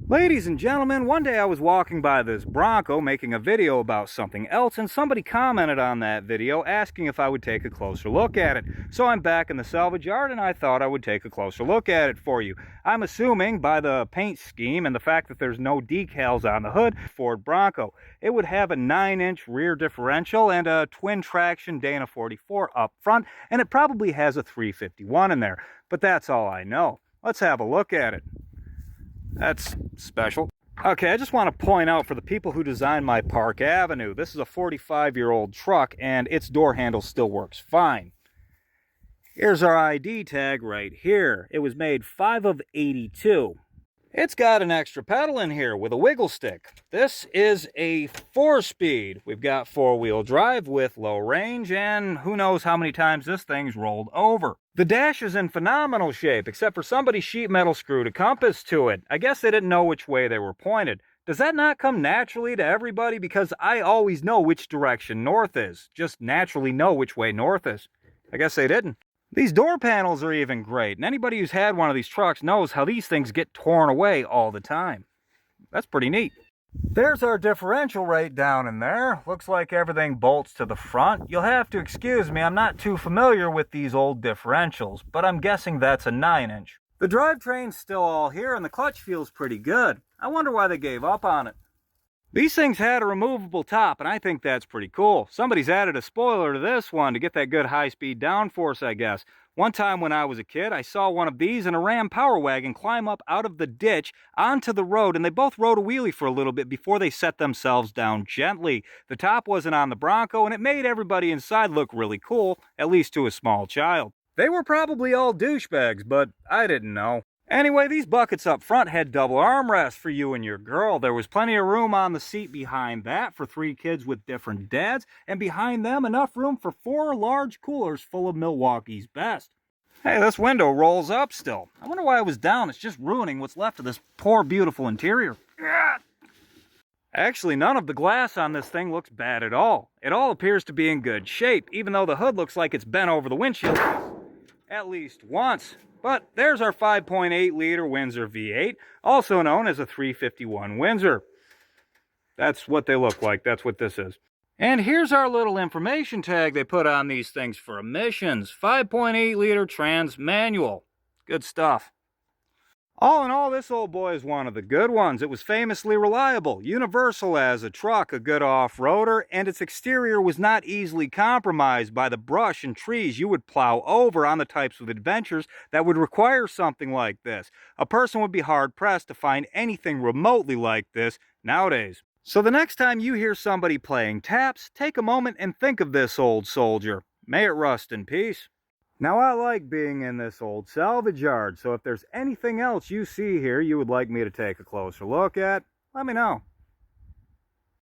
Ladies and gentlemen, one day I was walking by this Bronco making a video about something else, and somebody commented on that video asking if I would take a closer look at it. So I'm back in the salvage yard and I thought I would take a closer look at it for you. I'm assuming by the paint scheme and the fact that there's no decals on the hood, Ford Bronco, it would have a 9-inch rear differential and a twin traction Dana 44 up front, and it probably has a 351 in there. But that's all I know. Let's have a look at it. That's special. Okay, I just want to point out for the people who designed my Park Avenue, this is a 45-year-old truck and its door handle still works fine. Here's our ID tag right here. It was made 5 of 82. It's got an extra pedal in here with a wiggle stick. This is a 4-speed. We've got 4-wheel drive with low range, and who knows how many times this thing's rolled over. The dash is in phenomenal shape, except for somebody sheet metal screwed a compass to it. I guess they didn't know which way they were pointed. Does that not come naturally to everybody? Because I always know which direction north is. Just naturally know which way north is. I guess they didn't. These door panels are even great, and anybody who's had one of these trucks knows how these things get torn away all the time. That's pretty neat. There's our differential right down in there. Looks like everything bolts to the front. You'll have to excuse me, I'm not too familiar with these old differentials, but I'm guessing that's a 9-inch. The drivetrain's still all here, and the clutch feels pretty good. I wonder why they gave up on it. These things had a removable top, and I think that's pretty cool. Somebody's added a spoiler to this one to get that good high-speed downforce, I guess. One time when I was a kid, I saw one of these and a Ram Power Wagon climb up out of the ditch onto the road, and they both rode a wheelie for a little bit before they set themselves down gently. The top wasn't on the Bronco, and it made everybody inside look really cool, at least to a small child. They were probably all douchebags, but I didn't know. Anyway, these buckets up front had double armrests for you and your girl. There was plenty of room on the seat behind that for 3 kids with different dads, and behind them enough room for 4 large coolers full of Milwaukee's best. Hey, this window rolls up still. I wonder why it was down. It's just ruining what's left of this poor, beautiful interior. Actually, none of the glass on this thing looks bad at all. It all appears to be in good shape, even though the hood looks like it's bent over the windshield at least once. But there's our 5.8-liter Windsor V8, also known as a 351 Windsor. That's what they look like. That's what this is. And here's our little information tag they put on these things for emissions. 5.8-liter trans manual. Good stuff. All in all, this old boy is one of the good ones. It was famously reliable, universal as a truck, a good off-roader, and its exterior was not easily compromised by the brush and trees you would plow over on the types of adventures that would require something like this. A person would be hard-pressed to find anything remotely like this nowadays. So the next time you hear somebody playing taps, take a moment and think of this old soldier. May it rust in peace. Now, I like being in this old salvage yard, so if there's anything else you see here you would like me to take a closer look at, let me know.